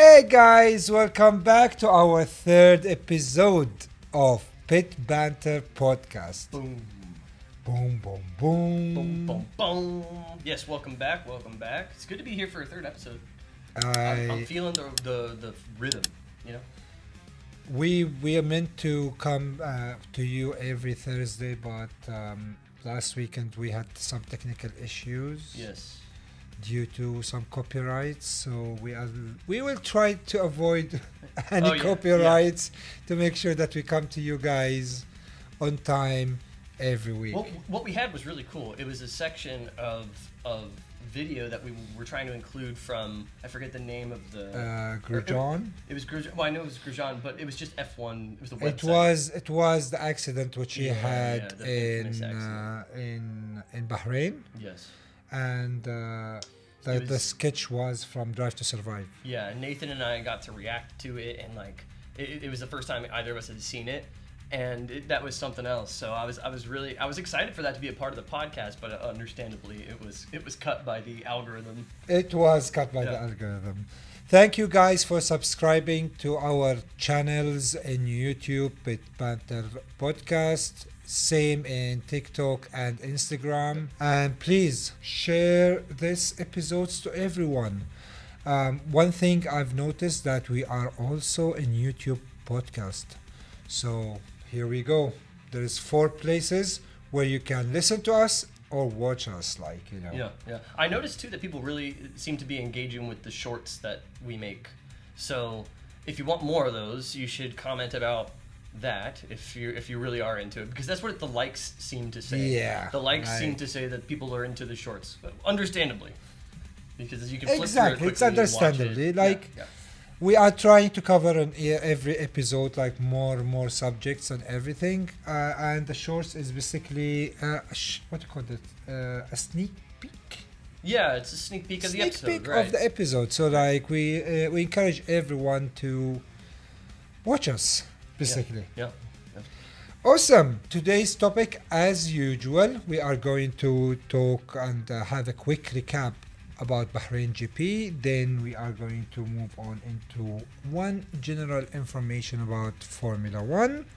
Hey guys, welcome back to our third episode of Pit Banter Podcast. Boom. Boom, boom, boom. Boom, boom, boom. Yes, welcome back. It's good to be here for a third episode. I'm feeling the rhythm, you know? We are meant to come to you every Thursday, but last weekend we had some technical issues. Yes. Due to some copyrights, so we will try to avoid any copyrights to make sure that we come to you guys on time every week. Well, what we had was really cool. It was a section of video that we were trying to include from, I forget the name of the Grosjean. It was Grosjean. Well, I know it was Grosjean, but it was just F1. It was the website. It was the accident which he had in Bahrain. Yes. And the sketch was from Drive to Survive. Yeah, and Nathan and I got to react to it, and like it was the first time either of us had seen it, and that was something else. So I was excited for that to be a part of the podcast, but understandably it was cut by the algorithm. It was cut by the algorithm. Thank you guys for subscribing to our channels in YouTube, PitBanters Podcast. Same in TikTok and Instagram. And please share these episodes to everyone. One thing I've noticed that we are also in YouTube podcast. So here we go. There's 4 places where you can listen to us or watch us, Yeah. I noticed too that people really seem to be engaging with the shorts that we make. So if you want more of those, you should comment about that if you really are into it, because that's what the likes seem to say. Yeah, the likes seem to say that people are into the shorts, understandably, because you can flip exactly through it it's understandably it. We are trying to cover in every episode like more subjects and everything, and the shorts is basically what do you call it, a sneak peek. Yeah, it's a sneak peek of the episode. Sneak peek of the episode. So like we encourage everyone to watch us. Basically. Yeah. Awesome. Today's topic, as usual, we are going to talk and have a quick recap about Bahrain GP. Then we are going to move on into one general information about Formula One.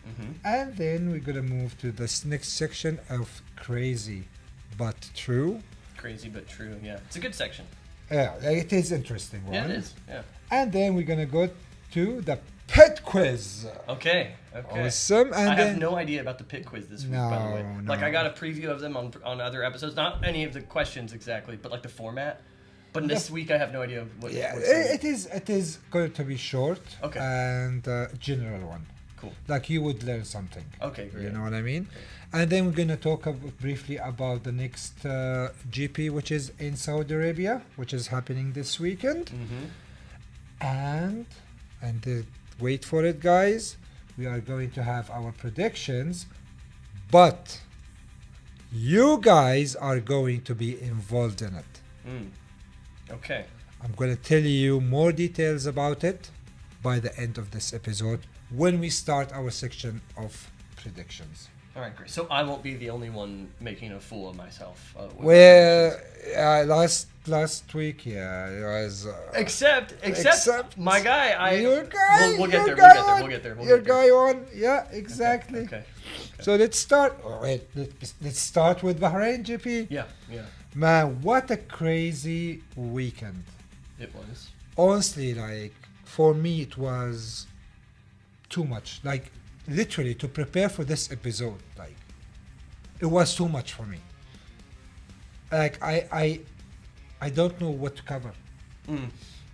Mm-hmm. And then we're going to move to this next section of Crazy But True. Crazy But True, yeah. It's a good section. Yeah, it is interesting one. Yeah, it is, yeah. And then we're going to go to the pit quiz. Okay. Awesome. And I have no idea about the pit quiz this week, by the way. No. Like, I got a preview of them on other episodes. Not any of the questions exactly, but like the format. But this week, I have no idea what. Yeah, it is going to be short. Okay. And general one. Cool. Like you would learn something. Okay, great. You know what I mean? Great. And then we're going to talk briefly about the next GP, which is in Saudi Arabia, which is happening this weekend. Mm-hmm. And wait for it, guys. We are going to have our predictions, but you guys are going to be involved in it. Okay. I'm going to tell you more details about it by the end of this episode when we start our section of predictions. All right, great. So I won't be the only one making a fool of myself. Well, last week, it was. Except my guy. Your guy. We'll get there. We'll get there. Your guy on. Yeah, exactly. Okay. So let's start. Let's start with Bahrain GP. Yeah. Man, what a crazy weekend. It was. Honestly, like for me, it was too much. Like literally to prepare for this episode, like it was too much for me. Like I don't know what to cover.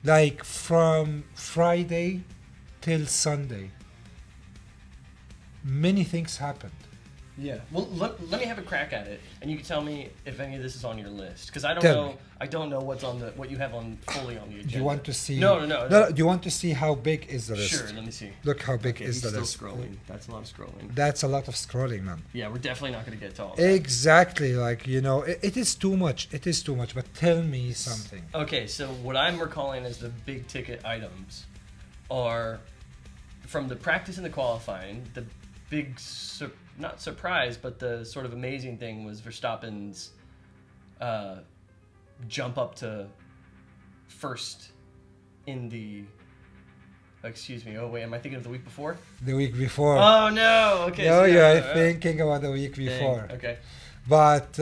Like from Friday till Sunday, many things happened. Yeah. Well, let me have a crack at it, and you can tell me if any of this is on your list, because I don't know what's on what you have on fully on the agenda. Do you want to see? No. Do you want to see how big is the list? Sure. Let me see. Look how big is the still list. Scrolling. That's a lot of scrolling. That's a lot of scrolling, man. Yeah, we're definitely not going to get to all that. Exactly. Like it is too much. It is too much. But tell me something. Okay, so what I'm recalling as the big ticket items are from the practice and the qualifying. The big not surprise, but the sort of amazing thing was Verstappen's jump up to first in the. Excuse me. Oh wait, am I thinking of the week before? The week before. Oh no. Okay. No, so you yeah, are thinking about the week before. Dang, okay. But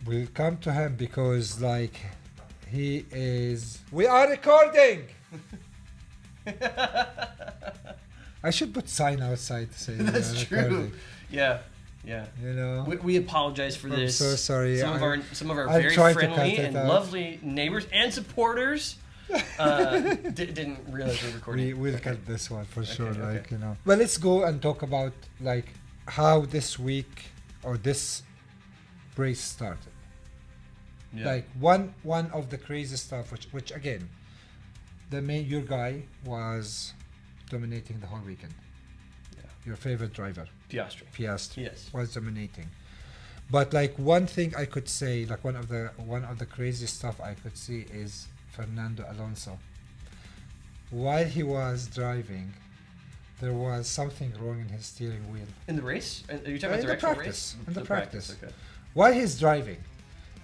we'll come to him because, like, he is. We are recording. I should put sign outside to say That's we are true. recording. Yeah. Yeah. You know. We apologize for I'm this. so sorry. Some of our I'm very trying to friendly cut it and out. lovely neighbors and supporters didn't realize we were recording. We'll cut this one for sure. Okay. Like, you know. But let's go and talk about like how this week or this race started. Yeah. Like one of the crazy stuff, which again, your guy was dominating the whole weekend. Yeah. Your favorite driver, Piastri. Yes. was dominating. But like one thing I could say, like one of the crazy stuff I could see is Fernando Alonso. While he was driving, there was something wrong in his steering wheel. In the race? Are you talking about the actual race? In the practice. Okay. While he's driving,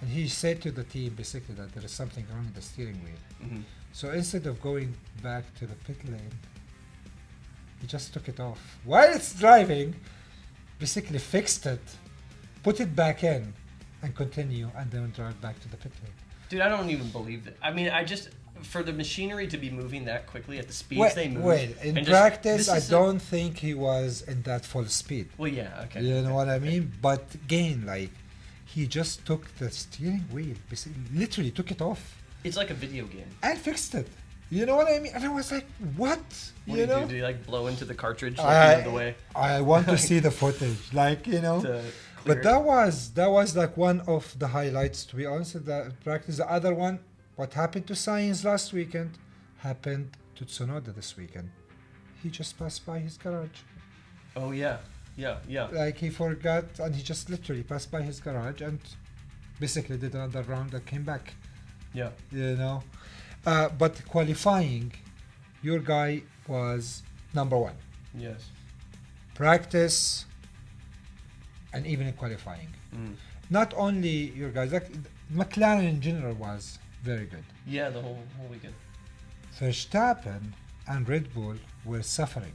and he said to the team basically that there is something wrong in the steering wheel. Mm-hmm. So instead of going back to the pit lane, he just took it off. While it's driving, basically fixed it, put it back in, and continue, and then drive back to the pit lane. Dude, I don't even believe that. I mean, for the machinery to be moving that quickly at the speeds they move. In practice, I don't think he was in that full speed. Well, yeah, okay. You know what I mean? But again, like, he just took the steering wheel, basically, literally took it off. It's like a video game. And fixed it. You know what I mean? And I was like, what? What do you do? Do you like blow into the cartridge the way? I want to see the footage, like, you know. But that was like one of the highlights, to be honest, in the practice. The other one, what happened to Sainz last weekend, happened to Tsunoda this weekend. He just passed by his garage. Oh, yeah. Yeah. Like, he forgot, and he just literally passed by his garage and basically did another round and came back. Yeah. You know. But qualifying, your guy was number one. Yes. Practice, and even in qualifying. Not only your guys, like McLaren in general was very good. Yeah, the whole weekend. Verstappen and Red Bull were suffering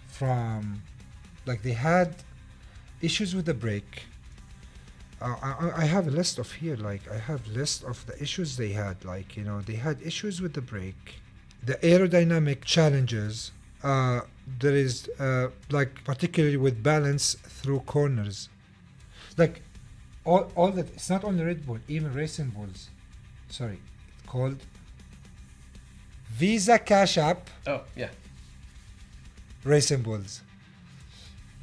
from, like, they had issues with the brake. I have a list of here, like I have list of the issues they had, like, you know, they had issues with the brake, the aerodynamic challenges. There is like particularly with balance through corners, like all that. It's not only Red Bull, even Racing Bulls. Sorry, it's called Visa Cash App. Oh yeah. Racing Bulls.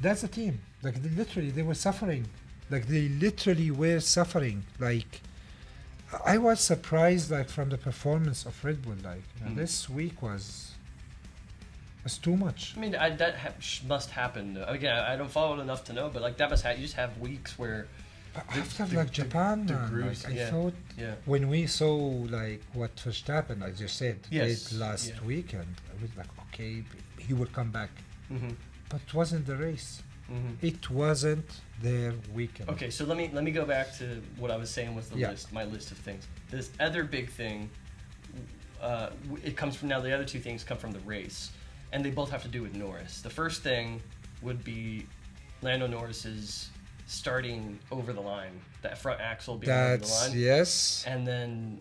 That's a team. Like they were suffering. Like they literally were suffering. Like I was surprised, like from the performance of Red Bull. Like this week was too much. I mean, must happen. Again, I don't follow it enough to know, but like that must you just have weeks where. After like Japan, grooves, like, I thought when we saw like what Verstappen, as you said, did last weekend, I was like, okay, he will come back. But it wasn't the race. It wasn't their weekend. Okay, so let me go back to what I was saying was the list, my list of things. This other big thing, it comes from now. The other two things come from the race, and they both have to do with Norris. The first thing would be Lando Norris's starting over the line, that front axle being over the line. Yes. And then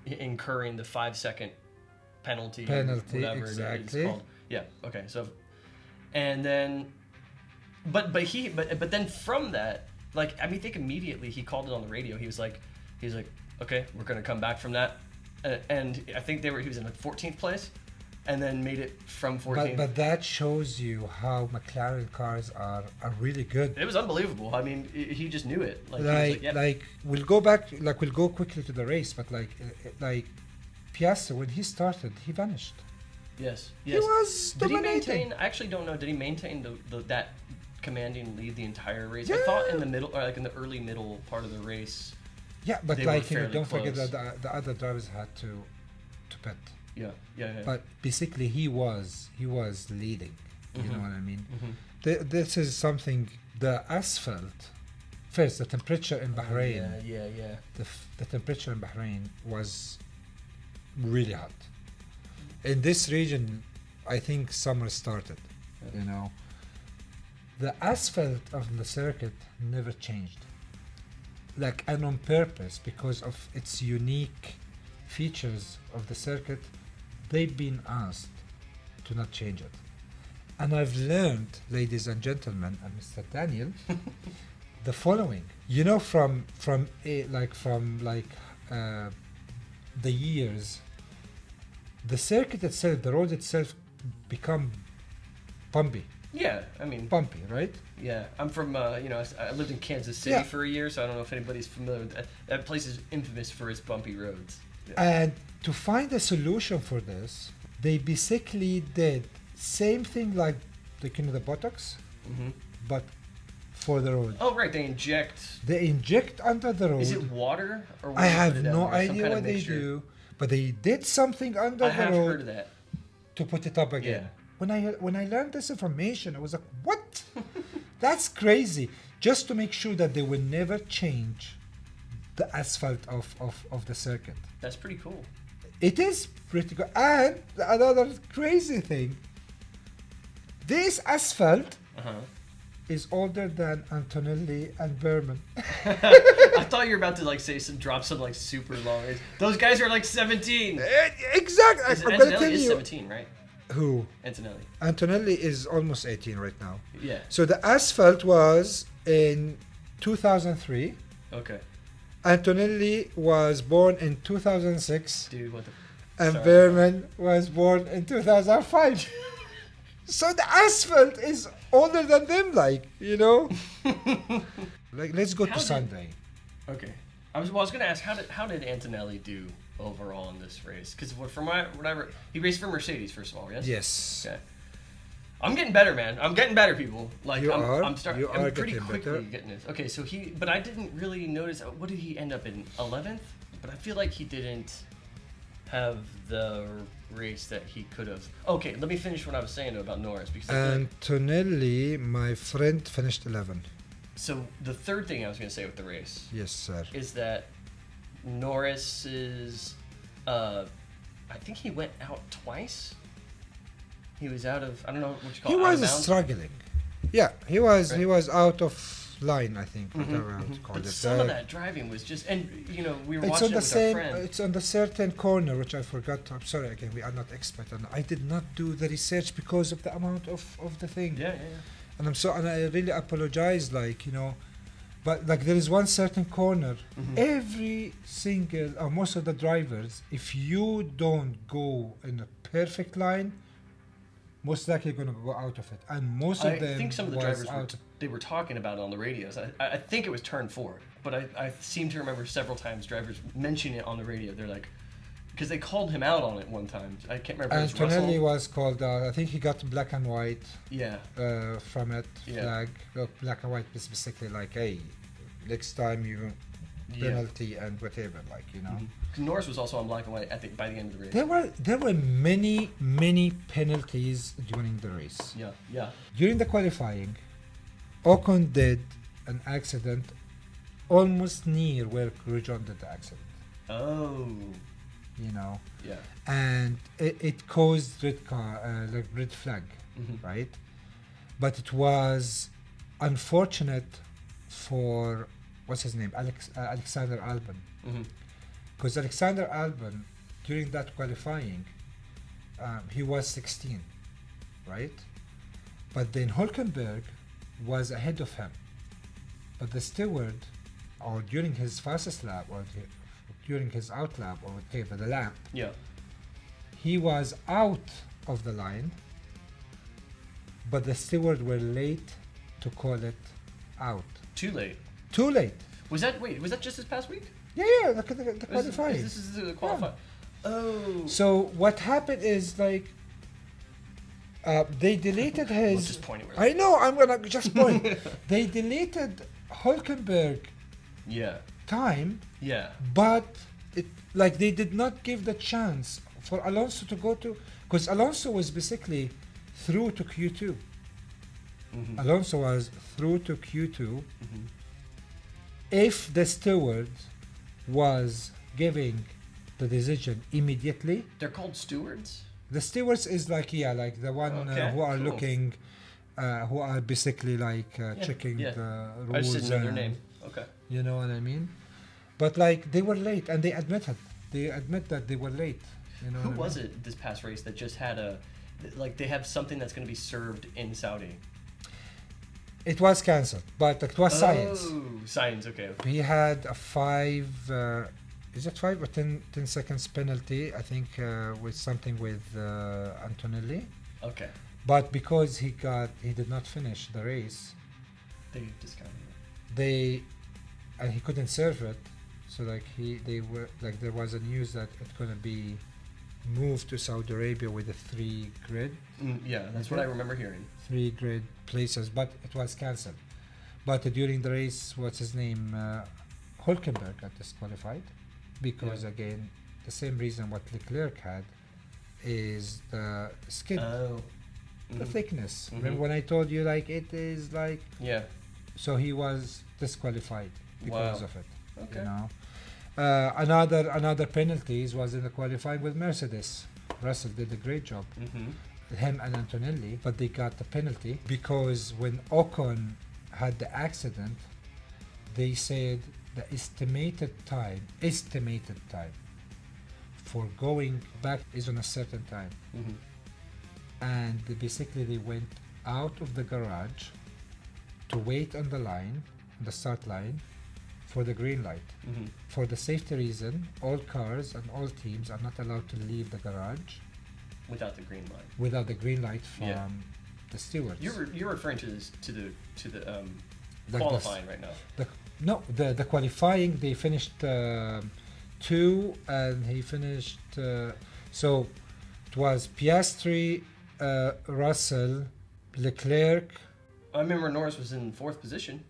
incurring the 5-second penalty, whatever it's called. Yeah. Okay. So, and then, but then from that, like, I mean, I think immediately he called it on the radio. He's like, okay, we're gonna come back from that, and I think he was in like 14th place. And then made it from 14th. But that shows you how McLaren cars are really good. It was unbelievable. I mean, he just knew it. Like we'll go back. Like we'll go quickly to the race, but like Piastri, when he started, he vanished. Yes. He was dominating. I actually don't know. Did he maintain that commanding lead the entire race? I thought in the middle, or like in the early middle part of the race. Yeah, but like, you know, don't forget that the other drivers had to pit. Yeah. But basically, he was leading. You know what I mean? This is something. The asphalt. First, the temperature in Bahrain. Yeah. The temperature in Bahrain was really hot. in this region, I think summer started. Yeah. You know, the asphalt of the circuit never changed. Like, and on purpose, because of its unique features of the circuit, they've been asked to not change it. And I've learned, ladies and gentlemen, and Mr. Daniel, the following. You know, from the years, the circuit itself, the road itself, become bumpy. Yeah, I mean, Bumpy, right? yeah. I'm from, you know, I lived in Kansas City Yeah. for a year, so I don't know if anybody's familiar with that. That place is infamous for its bumpy roads. Yeah. And to find a solution for this, they basically did same thing like the Botox, Hmm. but for the road. Oh, right. They inject. They inject under the road. Is it water or? What I do they have put it no down there? Some idea kind of what they mixture. do, but they did something under I the have road heard of that. to put it up again. Yeah. When I learned this information, I was like, what? That's crazy. Just to make sure that they will never change the asphalt of the circuit. That's pretty cool. It is pretty good. And another crazy thing, this asphalt Uh-huh. is older than Antonelli and Berman. I thought you were about to like say drop some like super long. Those guys are like 17. Exactly. Is I'm going to Antonelli tell is you. 17, right? Who? Antonelli. Antonelli is almost 18 right now. Yeah. So the asphalt was in 2003. Okay. Antonelli was born in 2006. Dude, what the? And Sorry. Berman was born in 2005. So the asphalt is older than them, like, you know? Like, let's go How to did- Sunday. Okay. I was going to ask how did Antonelli do overall in this race? Because from whatever he raced for Mercedes first of all, yes. Yes. Okay. I'm getting better, man. I'm getting better, people. Like You I'm, are? I'm starting. You I'm are pretty getting quickly better. getting this. Okay, so but I didn't really notice. What did he end up in? 11th. But I feel like he didn't have the race that he could have. Okay, let me finish what I was saying though about Norris because I feel like, Antonelli, my friend, finished 11. so the third thing I was going to say with the race Yes, sir. is that Norris's I think he went out twice. He was out of I don't know what you call He it. out of was bounds. struggling. Yeah, he was. Right. He was out of line, I think, Mhm, whatever how to mhm. call But it. some of that driving was just, and you know, we were It's watching on it the with same. our friend. It's on the certain corner, which I forgot. I'm sorry again. We are not expert, and I did not do the research because of the amount of the thing. Yeah. And and I really apologize. Like, you know, but like there is one certain corner. Mhm. Every single or most of the drivers, if you don't go in a perfect line, most likely you're gonna go out of it. And most of I them think some of the was drivers out. they were talking about it on the radios. I think it was turn 4, but I seem to remember several times drivers mention it on the radio. They're like, because they called him out on it one time. I can't remember. If it was Antonelli Russell. was called. I think he got black and white. Yeah. From it Yeah. flag. Look, black and white is basically like, hey, next time you Yeah. penalty and whatever, like, you know. Mhm. 'Cause Norris was also on black and white. I think by the end of the race. There were many penalties during the race. Yeah. During the qualifying, Ocon did an accident almost near where Grosjean did the accident. Oh. You know, Yeah. and it caused like red flag, Mhm. right? But it was unfortunate for what's his name, Alexander Albon, Mhm. because Alexander Albon during that qualifying, he was 16, right? But then Hülkenberg was ahead of him, but the steward, or during his fastest lap, or during his out lap, or whatever the lap, Yeah. he was out of the line, but the steward were late to call it out. Too late. Too late. Was that just this past week? Yeah, look at the qualifying. This is the qualifying. Oh. So what happened is like they deleted We'll his. just point it where. I know. I'm gonna just point. They deleted Hülkenberg Yeah. time, Yeah. but it like they did not give the chance for Alonso to go to, because Alonso was basically through to Q2. Mhm. Alonso was through to Q2. Mhm. If the steward was giving the decision immediately, They're called stewards. The stewards is like like the one Okay, who are cool. looking, who are basically like checking yeah. the I just rules. didn't know their and- name. Okay. You know what I mean? But like they were late, and they admitted. They admit that they were late. You know Who what I was mean? it this past race that just had like they have something that's going to be served in Saudi? It was cancelled, but it was science. Oh, science. Okay. He had a 5. Is it 5 or 10 seconds penalty? I think with something with Antonelli. Okay. But because he did not finish the race, They discounted it. and he couldn't serve it. So like they were like there was a news that it's gonna be moved to Saudi Arabia with a 3 grid. Yeah, that's what I remember hearing. 3 grid places, but it was cancelled. But during the race, what's his name? Hulkenberg got disqualified because again, the same reason what Leclerc had is the skid, Oh. the Mhm. thickness. Mhm. Remember when I told you like it is like, Yeah. so he was disqualified because Wow. of it. Okay. You know, another penalties was in the qualifying with Mercedes. Russell did a great job. Mm-hmm. Him and Antonelli, but they got the penalty because when Ocon had the accident, they said the estimated time for going back is on a certain time, Mm-hmm. and basically they went out of the garage to wait on the line, the start line, for the green light. Mm-hmm. For the safety reason, all cars and all teams are not allowed to leave the garage Without the green light. without the green light from Yeah. the stewards. You're referring to this to the Like qualifying right now. The qualifying they finished 2 and he finished so it was Piastri, Russell, Leclerc. I remember Norris was in 4th position.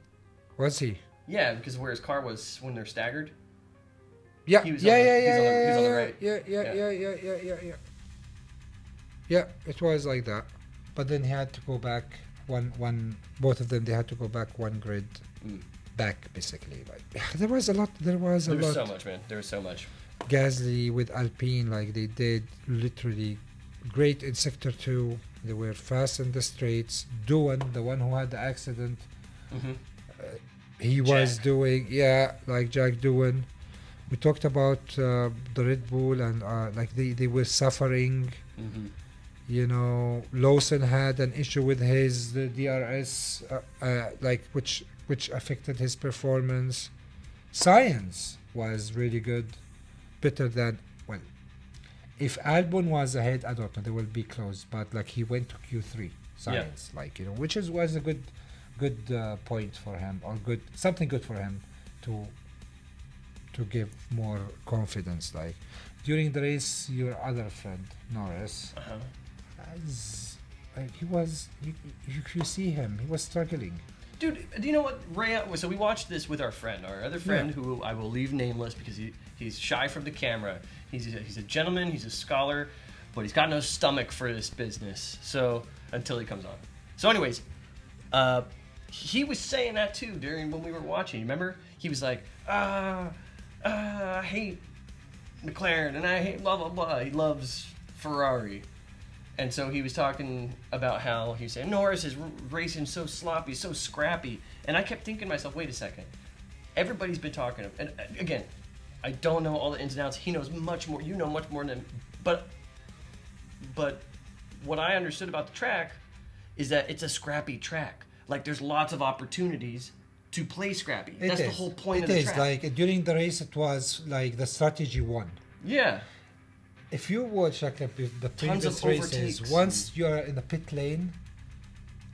Was he? Yeah, because where his car was when they're staggered. Yeah, He was yeah, on the- yeah, he's yeah, on the- yeah, he's on the yeah, right. yeah, yeah, Yeah. yeah, yeah, yeah, yeah, yeah. Yeah, it was like that. But then he had to go back both of them. They had to go back 1 grid Mm. back, basically. Like there was a lot. There was a There was lot. so much, man. There was so much. Gasly with Alpine, like they did literally great in sector 2. They were fast in the straights. Doohan, the one who had the accident, Mm-hmm. he was Jack. doing like Jack Doohan. We talked about the Red Bull and like they were suffering. Mm-hmm. You know, Lawson had an issue with his the DRS, like which affected his performance. Science was really good, better than well. If Albon was ahead, I don't know, they will be close. But like he went to Q3, Science, like which was a good point for him, or something good for him to give more confidence. Like during the race, your other friend Norris. Uh-huh. Like he was, you see him, he was struggling. Dude, do you know what, Ray? So we watched this with our other friend, Yeah. who I will leave nameless because he's shy from the camera. He's a gentleman, he's a scholar, but he's got no stomach for this business. So until he comes on. So, anyways, he was saying that too during when we were watching. Remember, he was like, I hate McLaren and I hate blah blah blah. He loves Ferrari. And so he was talking about how he was saying Norris is racing so sloppy, so scrappy. And I kept thinking to myself, wait a second. Everybody's been talking. And again, I don't know all the ins and outs. He knows much more. You know much more than him. But what I understood about the track is that it's a scrappy track. Like there's lots of opportunities to play scrappy. That's the whole point of the track. Like during the race, it was like the strategy won. Yeah. If you watch like the previous races, overtakes once you're in the pit lane,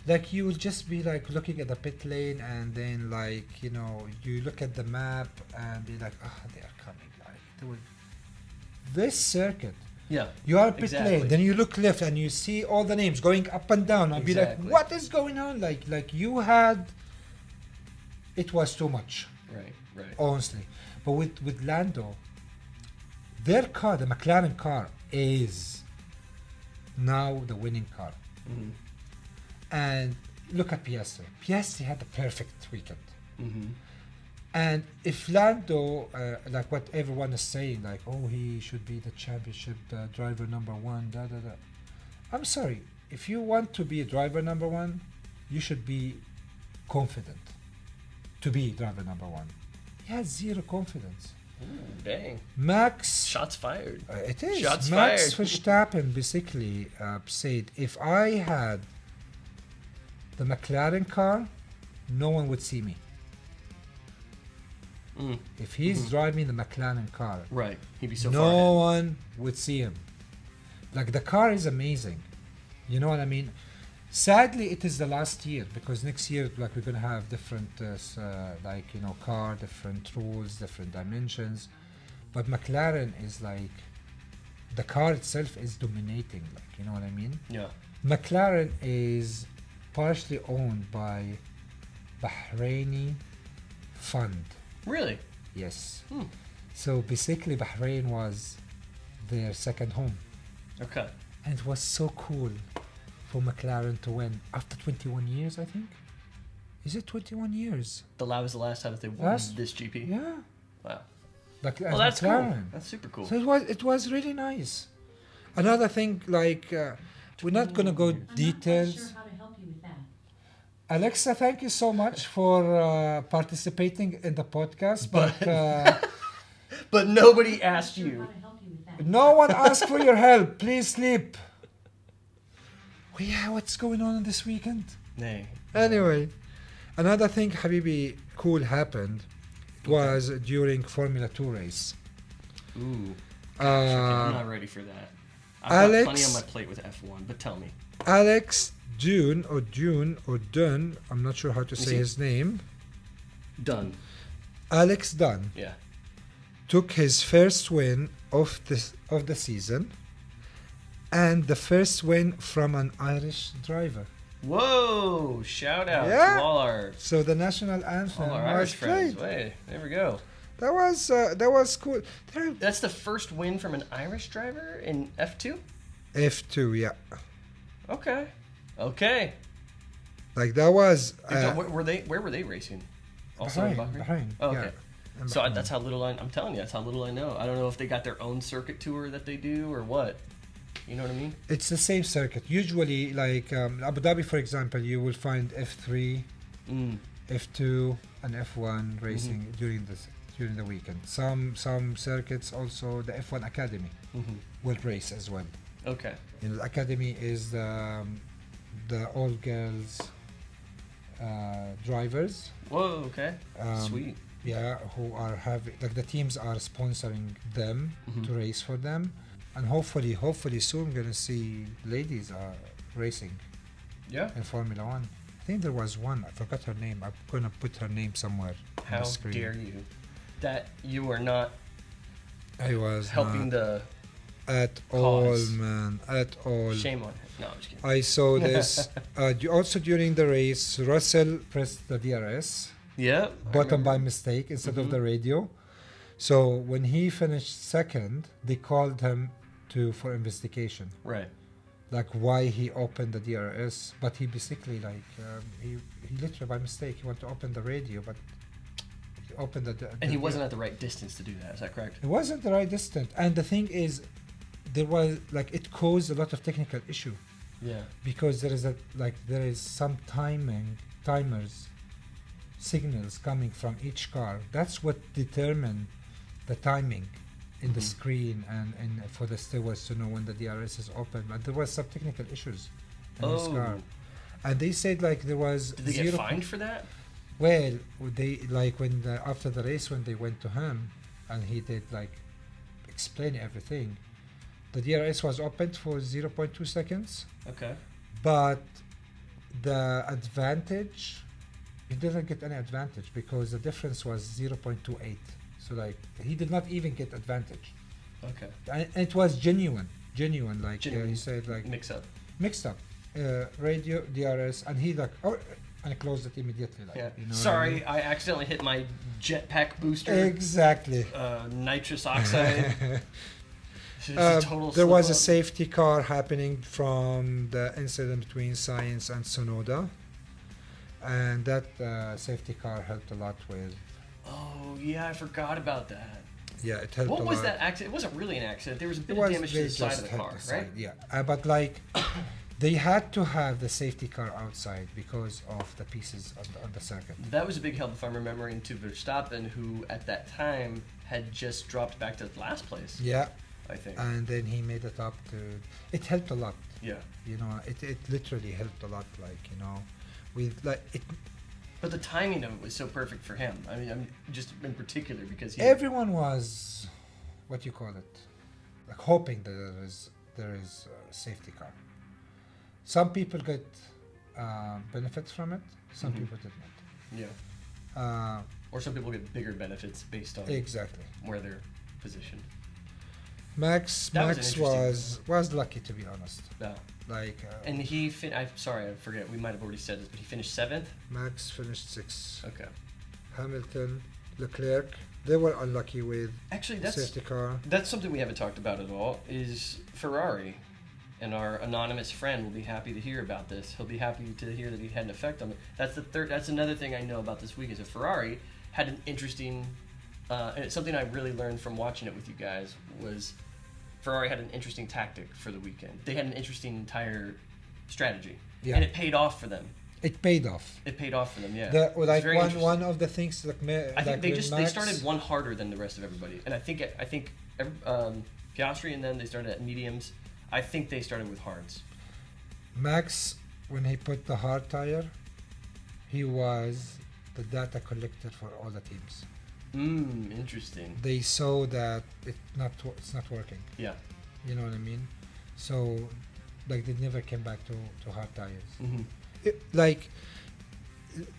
like you will just be like looking at the pit lane, and then like you look at the map and be like, they are coming. Like this circuit. Yeah. You are pit exactly. lane, then you look left and you see all the names going up and down, and be like, Exactly. what is going on? Like you had, it was too much. Right. Honestly. But with Lando, their car, the McLaren car, is now the winning car. Mm-hmm. And look at Piastri. Piastri had the perfect weekend. Mm-hmm. And if Lando, like what everyone is saying, like, oh, he should be the championship driver number one, da da da. I'm sorry. If you want to be driver number one, you should be confident to be driver number one. He has zero confidence. Ooh, dang. Max. Shots fired. It is. Shots Max fired. Verstappen basically said, if I had the McLaren car, no one would see me. If he's driving the McLaren car, Right. He'd be so far no ahead. one would see him. Like, the car is amazing. You know what I mean? Sadly, it is the last year, because next year, like, we're gonna have different, car, different rules, different dimensions. But McLaren is like, the car itself is dominating. Like, you know what I mean? Yeah. McLaren is partially owned by Bahraini fund. Really? Yes. Hmm. So basically, Bahrain was their second home. Okay. And it was so cool for McLaren to win after 21 years, I think. Is it 21 years? That was the last time that they won Last- this GP? Yeah. Wow. Like, Well, that's cool. McLaren. That's super cool. So it was really nice. Another thing, like, we're not going to go I'm not quite details. sure how to help you with that. Alexa, thank you so much for participating in the podcast. But But nobody asked I'm not you. sure how to help you with that. no one asked for your help. Please sleep. Oh, yeah, what's going on this weekend? Nay. Anyway, another thing, Habibi, cool happened. It was during Formula 2 race. Ooh. Okay, I'm Uh, not ready for that. I've got plenty Alex- on my plate with F1, but tell me. Alex Dune, I'm not sure how to say he? his name. Done. Alex Dunn Yeah. took his first win of the season, and the first win from an Irish driver. Whoa! Shout out Yeah. to all our So the national anthem was Irish friends. played. Wait, there we go. That was cool. There- That's the first win from an Irish driver in F2? F2, yeah. Okay. Okay. Like, that was Where were they racing? Also in Bahrain. Oh, yeah. okay. In So Bahrain. that's how little I'm telling you, that's how little I know. I don't know if they got their own circuit tour that they do or what. You know what I mean? It's the same circuit. Usually, like Abu Dhabi, for example, you will find F3, Mm. F2, and F1 racing during the weekend. Some circuits also, the F1 Academy Hmm. will race as well. Okay. You know, the Academy is the all girls drivers. Whoa, okay. Sweet. Yeah, who are having, like, the teams are sponsoring them to race for them, and hopefully soon we're gonna see ladies racing Yeah. in Formula One. I think there was one. I forgot her name. I'm gonna put her name somewhere on How the screen. dare you? That you are not I was helping not the at all, cause. man, at all. shame on him. No, I'm just kidding. I saw this. Also during the race, Russell pressed the DRS Yeah. button by mistake instead of the radio. So when he finished second, they called him for investigation, Right. like why he opened the DRS. But he basically, like, he literally by mistake, he wanted to open the radio, but he opened And he wasn't at the right distance to do that. Is that correct? It wasn't the right distance. And the thing is, there was, like, it caused a lot of technical issue Yeah. because there is some timers signals coming from each car. That's what determine the timing in the screen and for the stewards to know when the DRS is open. But there was some technical issues in his car, and they said, like, there was Did they get fined for that? Well, they, like, after the race, when they went to him and he did, like, explain everything, the DRS was opened for 0.2 seconds, Okay. but the advantage, he didn't get any advantage because the difference was 0.28. So, like, he did not even get advantage. Okay. And it was genuine, like, Genuine he said, like, Mix up. mixed up, radio, DRS, and he, like, oh, and closed it immediately. Like, Yeah. you know what I Sorry, mean? I accidentally hit my jetpack booster. Exactly. Nitrous oxide. This is a total There was a slip-up. safety car happening from the incident between Science and Sonoda, and that safety car helped a lot with Oh yeah, I forgot about that. Yeah, it helped What a was lot. that accident? It wasn't really an accident. There was a It bit was of damage to they the side just of the hit car, the side, right? yeah. But like, they had to have the safety car outside because of the pieces on the circuit. That was a big help, if I'm remembering, to Verstappen, who at that time had just dropped back to last place. Yeah, I think. and then he made it up to. It helped a lot. Yeah. You know, it literally helped a lot. Like, you know, with like it. But the timing of it was so perfect for him. I mean just in particular because he. Everyone was, what you call it, like hoping that there is a safety car. Some people get benefits from it. Some Mhm. people did not. Yeah. Or some people get bigger benefits based on Exactly. where they're positioned. Max That was an Max interesting- was lucky, to be honest. Yeah. Like And I'm sorry, I forget. We might have already said this, but he finished 7th. Max finished 6th. Okay. Hamilton, Leclerc, they were unlucky with Actually, the safety car. that's something we haven't talked about at all. Is Ferrari, and our anonymous friend will be happy to hear about this. He'll be happy to hear that he had an effect on it. That's another thing I know about this week is that Ferrari had an interesting, and it's something I really learned from watching it with you guys was. Ferrari had an interesting tactic for the weekend. They had an interesting entire strategy, Yeah. and it paid off for them. It paid off. It paid off for them, yeah. The, It was like very one interesting. one of the things like I think with they Max, started one harder than the rest of everybody, and I think Piastri and them they started at mediums. I think they started with hards. Max, when he put the hard tire, he was the data collector for all the teams. Interesting. They saw that it's not working. Yeah. You know what I mean? So, like they never came back to hard tires. Mm-hmm. Like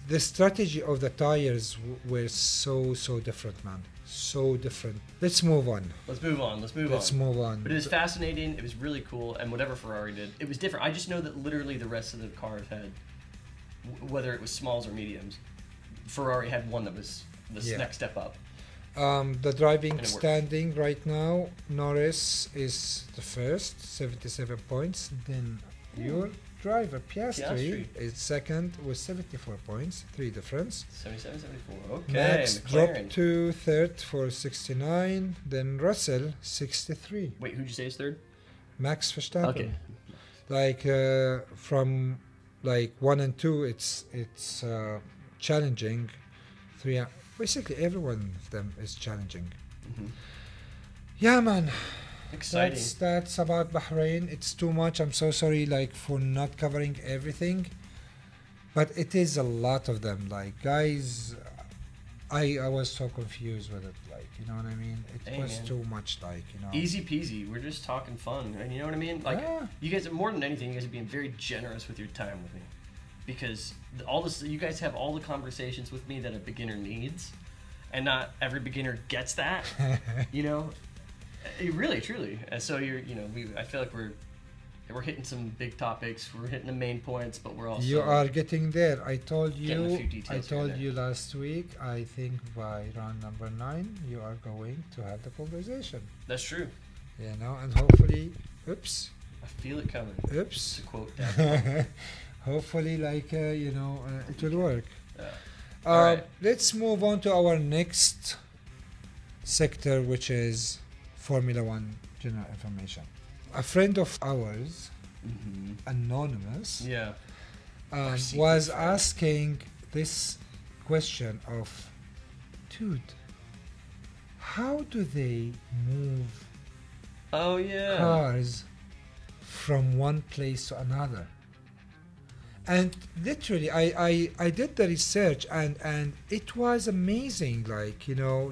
the strategy of the tires were so different, man. So different. Let's move on. Let's move on. Let's move on. But it was fascinating. It was really cool, and whatever Ferrari did, it was different. I just know that literally the rest of the cars had, whether it was smalls or mediums, Ferrari had one that was the Yeah. next step up. The driving And it worked. standing right now, Norris is the first, 77 points. Then your driver, Piastri, is second with 74 points, 3 difference. 77, 74. Okay, Max McLaren. dropped to third for 69. Then Russell, 63. Wait, who'd you say is third? Max Verstappen. Okay. Like from like 1 and 2, it's challenging. 3, basically everyone of them is challenging. Mm-hmm. Yeah, man. Exciting. That's about Bahrain. It's too much. I'm so sorry, like for not covering everything, but it is a lot of them. Like guys, I was so confused with it. Like you know what I mean? It Hey, was man. too much. Like you know. Easy peasy. We're just talking fun, and you know what I mean. Like Yeah. you guys, more than anything, you guys are being very generous with your time with me, because all this, you guys have all the conversations with me that a beginner needs, and not every beginner gets that. You know, really, truly. And so I feel like we're hitting some big topics. We're hitting the main points, but we're also You are getting there. I told Getting a you. few details I here told and you last week. I think by round number 9, you are going to have the conversation. That's true. You know, and hopefully, oops, I feel it coming. oops. To quote that. Hopefully, like it will work. Yeah. All right. Let's move on to our next sector, which is Formula One general information. A friend of ours, Mm-hmm. anonymous, Yeah. secret was friend. asking this question of, dude, how do they move Oh yeah. cars from one place to another? And literally I did the research and it was amazing, like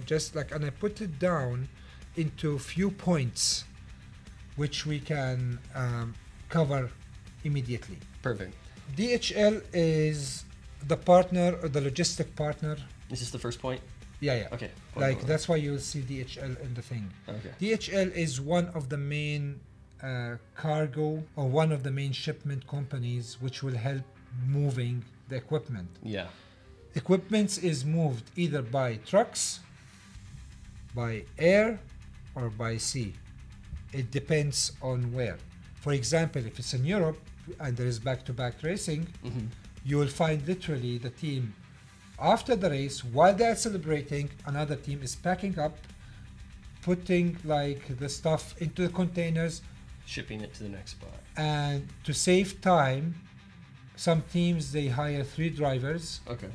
just like, and I put it down into few points which we can cover immediately. Perfect. DHL is the partner or the logistic partner. Is this the first point? Yeah. Okay. Like that's why you'll see DHL in the thing. Okay. DHL is one of the main cargo or one of the main shipment companies which will help moving the equipment. Yeah. Equipment is moved either by trucks, by air, or by sea. It depends on where. For example, if it's in Europe and there is back-to-back racing, Mm-hmm. you will find literally the team After the race, while they're celebrating, another team is packing up, putting like the stuff into the containers, Shipping it to the next spot. and to save time, some teams they hire 3 drivers. Okay.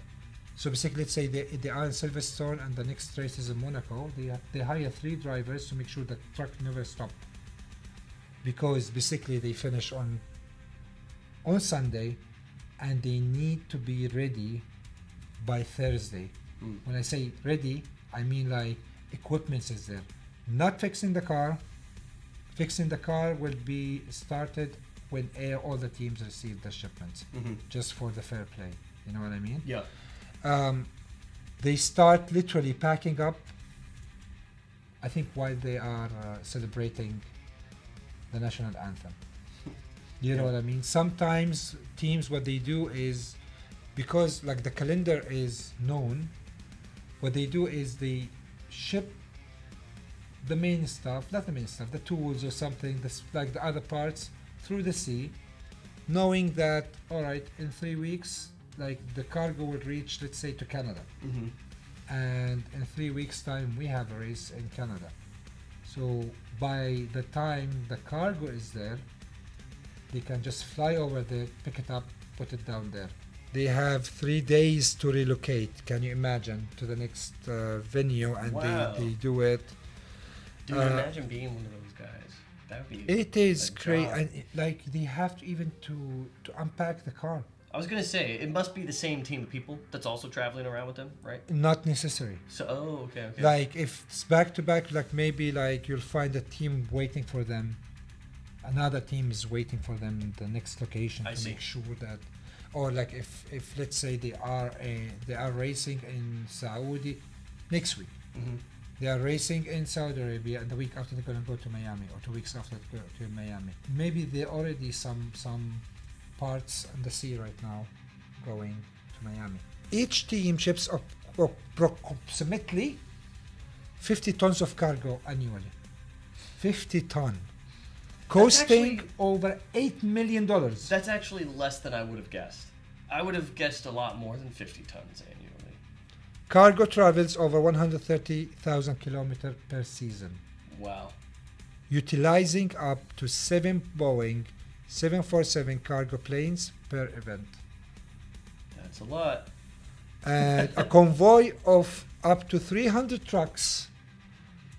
So basically, let's say they are in Silverstone and the next race is in Monaco. They hire 3 drivers to make sure the truck never stop. Because basically they finish on Sunday, and they need to be ready by Thursday. When I say ready, I mean like equipment is there. Not fixing the car. Fixing the car will be started when all the teams receive the shipments, just for the fair play. You know what I mean? Yeah. They start literally packing up, I think, while they are celebrating the national anthem. You know what I mean? Sometimes teams, what they do is, because like the calendar is known, what they do is they ship the main stuff, not the main stuff, the tools or something, like the other parts, through the sea, knowing that, all right, in 3 weeks, like the cargo will reach, let's say, to Canada. And in 3 weeks' time, we have a race in Canada. So by the time the cargo is there, they can just fly over there, pick it up, put it down there. They have 3 days to relocate, can you imagine, to the next venue, and Wow. they do it. Dude, imagine being one of those guys. That would be. It is a crazy, job. and like they have to even to unpack the car. I was gonna say it must be the same team of people that's also traveling around with them, right? Not necessary. So, okay. Like if it's back to back, like maybe like you'll find a team waiting for them, another team is waiting for them in the next location I to see. make sure that, or like if let's say they are racing in Saudi next week, they are racing in Saudi Arabia, and the week after they're gonna go to Miami, or 2 weeks after they go to Miami. Maybe there already some parts on the sea right now going to Miami. Each team ships approximately 50 tons of cargo annually. 50 ton. Costing actually- over $8 million. That's actually less than I would have guessed. I would have guessed a lot more than 50 tons annually. Cargo travels over 130,000 kilometers per season, Wow. utilizing up to 7 Boeing 747 cargo planes per event. That's a lot. And a convoy of up to 300 trucks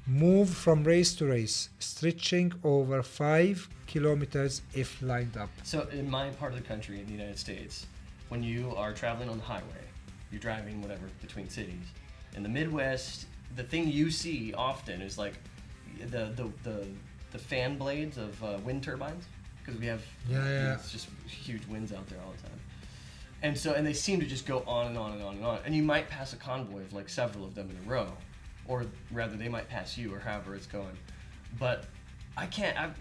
move from race to race, stretching over 5 kilometers if lined up. So in my part of the country, in the United States, when you are traveling on the highway, you're driving whatever between cities. In the Midwest, the thing you see often is like the fan blades of wind turbines, because we have it's just huge winds out there all the time. And they seem to just go on and on and on and on. And you might pass a convoy of like several of them in a row, or rather they might pass you, or however it's going. But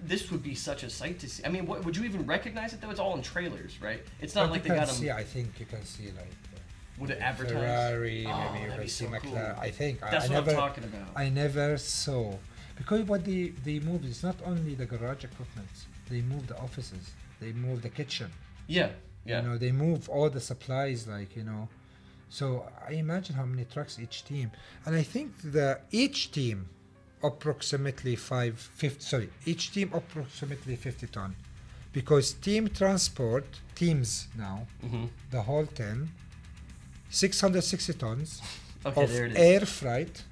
this would be such a sight to see. I mean, would you even recognize it though? It's all in trailers, right? It's not like they got them. Yeah, I think you can see like Would it advertise? Ferrari, Oh, maybe you that'd can be see so McLaren. cool. I think That's I what never, I'm talking about. I never saw, because what they move is not only the garage equipment. They move the offices. They move the kitchen. Yeah. You know, they move all the supplies, like, you know. So I imagine how many trucks each team. And I think each team approximately 50 ton. Because team transport, teams now, the whole 10, 660 tons Okay, of there it is. air freight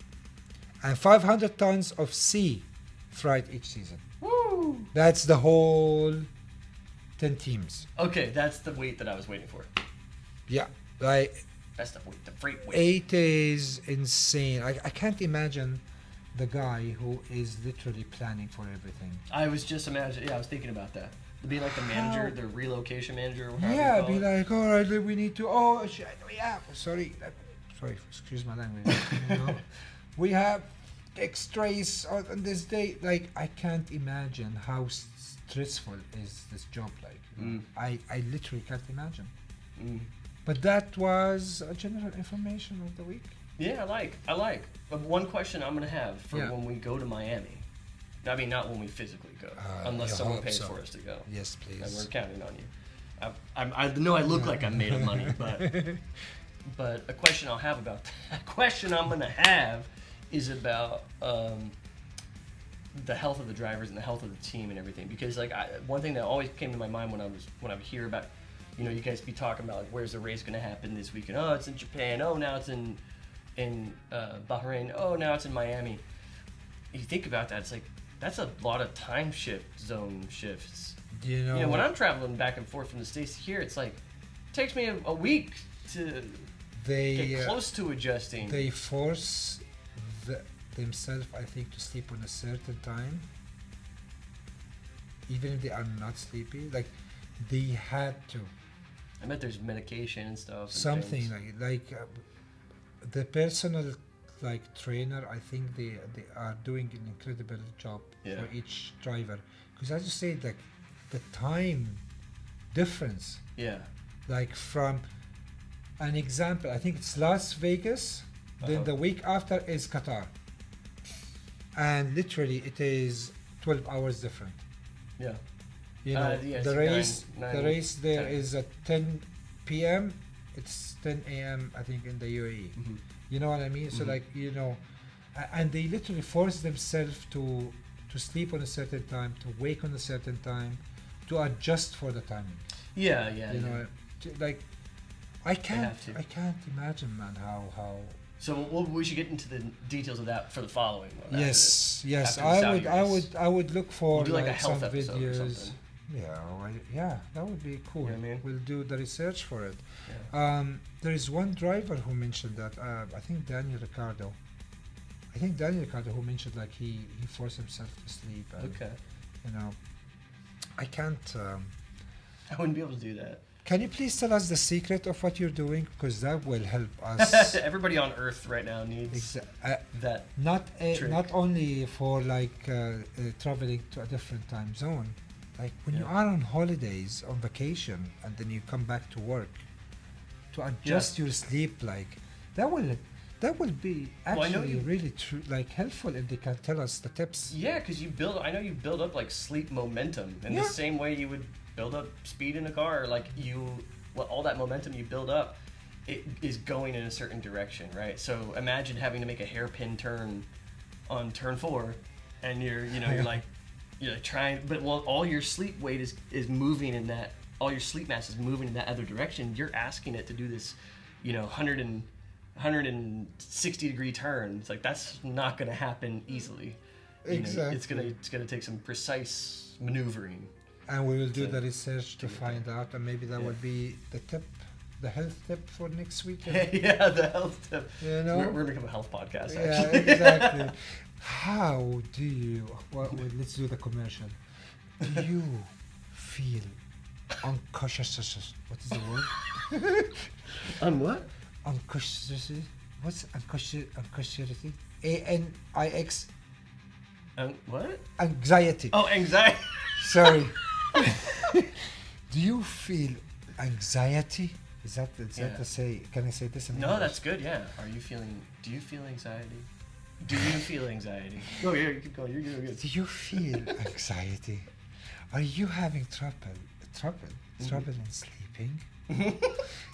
and 500 tons of sea freight each season. Woo! That's the whole 10 teams. Okay, that's the weight that I was waiting for. Yeah, like That's the weight, the freight weight. it is insane. I can't imagine the guy who is literally planning for everything. I was just imagining. Yeah, I was thinking about that. To be like the manager, the relocation manager. Or however Yeah, you call be it. like, all right, we need to. Oh, shit, yeah. Sorry, excuse my language. You know? We have X-rays on this day. Like, I can't imagine how stressful is this job. Like, you know? I literally can't imagine. But that was a general information of the week. Yeah, I like. But one question I'm gonna have for Yeah. when we go to Miami. I mean, not when we physically go, unless I someone hope pays so. for us to go. Yes, please. And we're counting on you. I know I look like I'm made of money, but But a question I'll have about that question I'm gonna have is about the health of the drivers and the health of the team and everything. Because like one thing that always came to my mind when I would hear about, you guys be talking about like where's the race gonna happen this weekend? Oh, it's in Japan. Oh, now it's in Bahrain. Oh, now it's in Miami. You think about that, it's like that's a lot of time zone shifts. When I'm traveling back and forth from the States here, it's like it takes me a week to get close to adjusting. They force themselves, I think, to sleep on a certain time, even if they are not sleepy. Like they had to. I bet there's medication and stuff. Something like the personal trainer. I think they are doing an incredible job for each driver, because as you said, like the time difference. Yeah. Like from an example, I think it's Las Vegas. Then the week after is Qatar, and literally it is 12 hours different. Yeah. The race there is at 10 p.m. It's 10 a.m. I think in the UAE. Mm-hmm. You know what I mean? So and they literally force themselves to sleep on a certain time, to wake on a certain time, to adjust for the timing. Yeah. Like I can't imagine, man, how. So we should get into the details of that for the following one. Yes. I would look for we'll do like a health some episode videos. or something. Yeah, that would be cool. You know what I mean? We'll do the research for it. Yeah. There is one driver who mentioned that. I think Daniel Ricciardo who mentioned like he forced himself to sleep. And, Okay. I can't. I wouldn't be able to do that. Can you please tell us the secret of what you're doing? Because that will help us. Everybody on Earth right now needs that. Not only for traveling to a different time zone, like when you are on holidays, on vacation, and then you come back to work, to adjust your sleep, like that will be actually really true, like helpful if they can tell us the tips. Yeah, because I know you build up like sleep momentum in the same way you would build up speed in a car. Like all that momentum you build up, it is going in a certain direction, right? So imagine having to make a hairpin turn on turn 4, and you're like trying, but all your sleep weight is moving in that, all your sleep mass is moving in that other direction. You're asking it to do this, 160 degree turn. It's like that's not going to happen easily. Exactly. It's gonna take some precise maneuvering. And we will do the research to find out, and maybe that will be the health tip for next week. Yeah, the health tip. We're gonna become a health podcast. Yeah, Actually. exactly. How do you? Well, let's do the commercial. Do you feel unconscious? What is the word? On what? Unconscious. What's unconscious? ANIX. What? Anxiety. Oh, anxiety. Sorry. Do you feel anxiety? Is that to say? Can I say this in No, English? that's good. Yeah. Do you feel anxiety? Do you feel anxiety? Oh yeah, keep going. You're good. Do you feel anxiety? Are you having trouble in sleeping?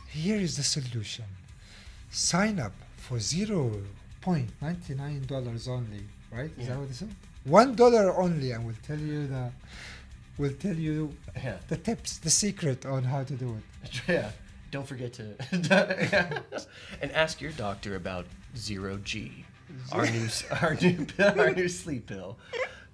Here is the solution. Sign up for $0.99 only. Right? Is that what it is? $1 only, and we'll tell you the tips, the secret on how to do it. Yeah. Don't forget to and ask your doctor about 0G, our new sleep pill.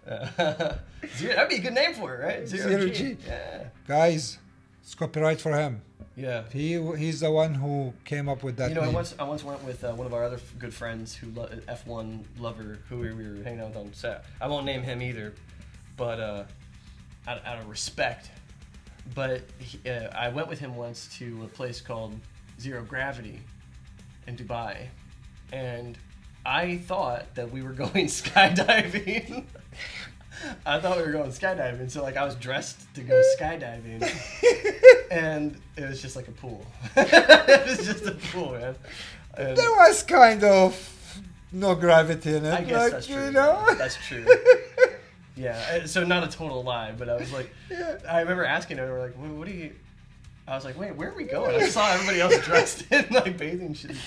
That'd be a good name for it, right? Zero G. Yeah. Guys, it's copyright for him. Yeah. He's the one who came up with that. I once went with one of our other good friends who F1 lover who we were hanging out with on set. I won't name him either, but out of respect. But I went with him once to a place called Zero Gravity in Dubai, and I thought that we were going skydiving. So I was dressed to go skydiving, and it was just like a pool. It was just a pool, man. And there was kind of no gravity in it. I guess that's true. That's true. Yeah, so not a total lie, but I was like, I remember asking her, we're like, what do you, I was like, wait, where are we going? I saw everybody else dressed in like bathing suits.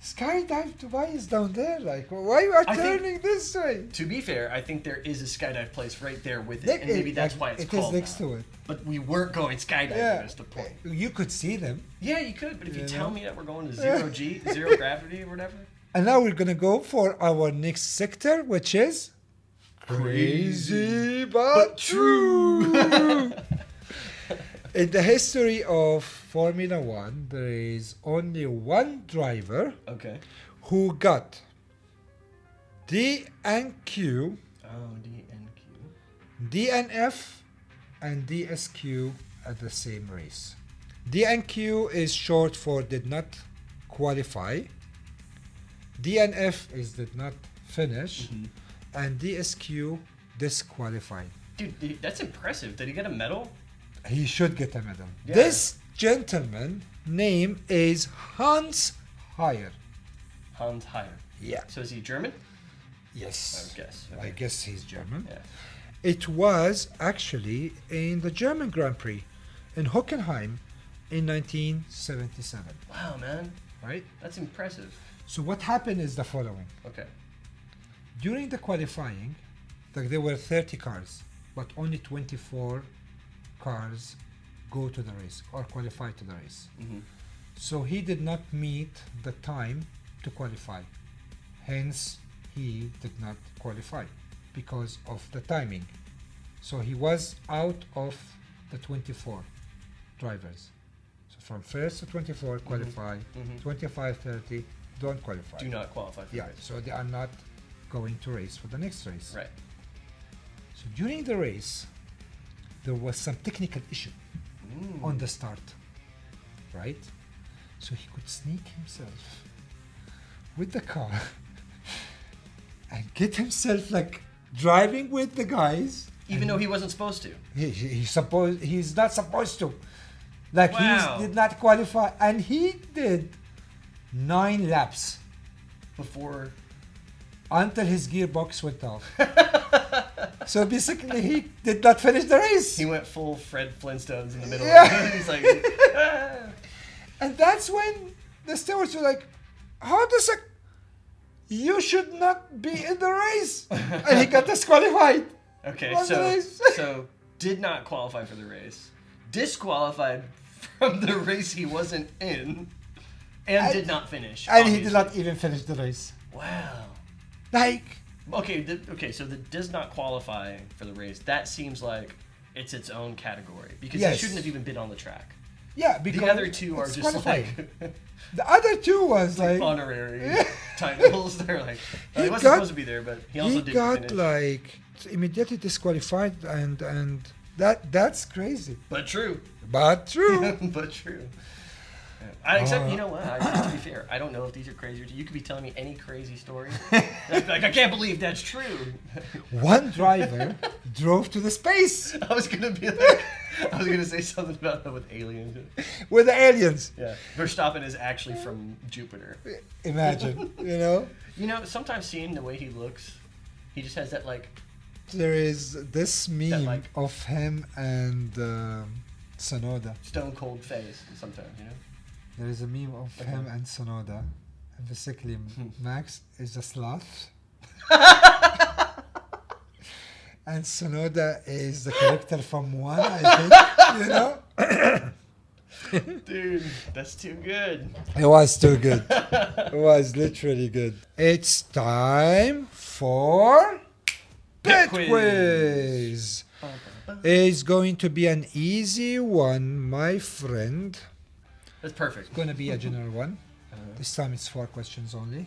Skydive Dubai is down there. Like, why you are turning this way? To be fair, I think there is a skydive place right there with it, and maybe that's why it's called. It is next that. to it. But we weren't going skydiving. Yeah. That's the point. You could see them. Yeah, you could, but if you You tell know? me that we're going to zero G, zero gravity, or whatever. And now we're gonna go for our next sector, which is crazy but true. In the history of Formula One, there is only one driver Okay. who got D and Q, Oh, DNQ. DNF, and DSQ at the same race. DNQ is short for did not qualify. DNF is did not finish, and DSQ disqualified. Dude, that's impressive. Did he get a medal? He should get a medal. Yeah. This gentleman name is Hans Heyer. Hans Heyer. Yeah. So is he German? Yes. I would guess. I guess he's German. Yeah. It was actually in the German Grand Prix in Hockenheim in 1977. Wow, man. Right? That's impressive. So what happened is the following. Okay. During the qualifying, there were 30 cars, but only 24 cars go to the race or qualify to the race. So he did not meet the time to qualify. Hence, he did not qualify because of the timing. So he was out of the 24 drivers. So from first to 24 qualify, 25, 30 don't qualify. Do not qualify for Yeah, the race. so they are not going to race for the next race. Right. So during the race, there was some technical issue on the start, right? So he could sneak himself with the car and get himself like driving with the guys. Even though he wasn't supposed to. He's not supposed to. Like Wow. he did not qualify, and he did 9 laps Before. until his gearbox went off. So basically, he did not finish the race. He went full Fred Flintstones in the middle Yeah. of it. He's like, ah. And that's when the stewards were like, how does a... You should not be in the race. And he got disqualified. Okay, On the so race. so did not qualify for the race, disqualified from the race he wasn't in, and did not finish. And he did obviously. not even finish the race. Wow. Like, Okay, so the does not qualify for the race. That seems like it's its own category because Yes. he shouldn't have even been on the track. yeah, because The other two are it's just qualifying. like The other two was like... honorary titles. They're like He he wasn't got- supposed to be there, but he also he didn't got finish. like immediately disqualified, and that's crazy. But true. But true. But true. Except, you know what? To be fair, I don't know if these are crazy. You could be telling me any crazy story. Like, I can't believe that's true. One driver drove to the space I was gonna say something about that with aliens. with the aliens. Yeah, Verstappen is actually from Jupiter. Imagine, you know? You know, sometimes seeing the way he looks, he just has that like. There is this meme like- of him and Sonoda. Stone cold face. Sometimes, you know. There is a meme of him and Sonoda. And basically, Max is a sloth. And Sonoda is the character from One, I think, you know? Dude, that's too good. It was too good. It was literally good. It's time for Pit Pit Quiz. It's going to be an easy one, my friend. That's perfect. It's going to be a general one. This time it's 4 questions only.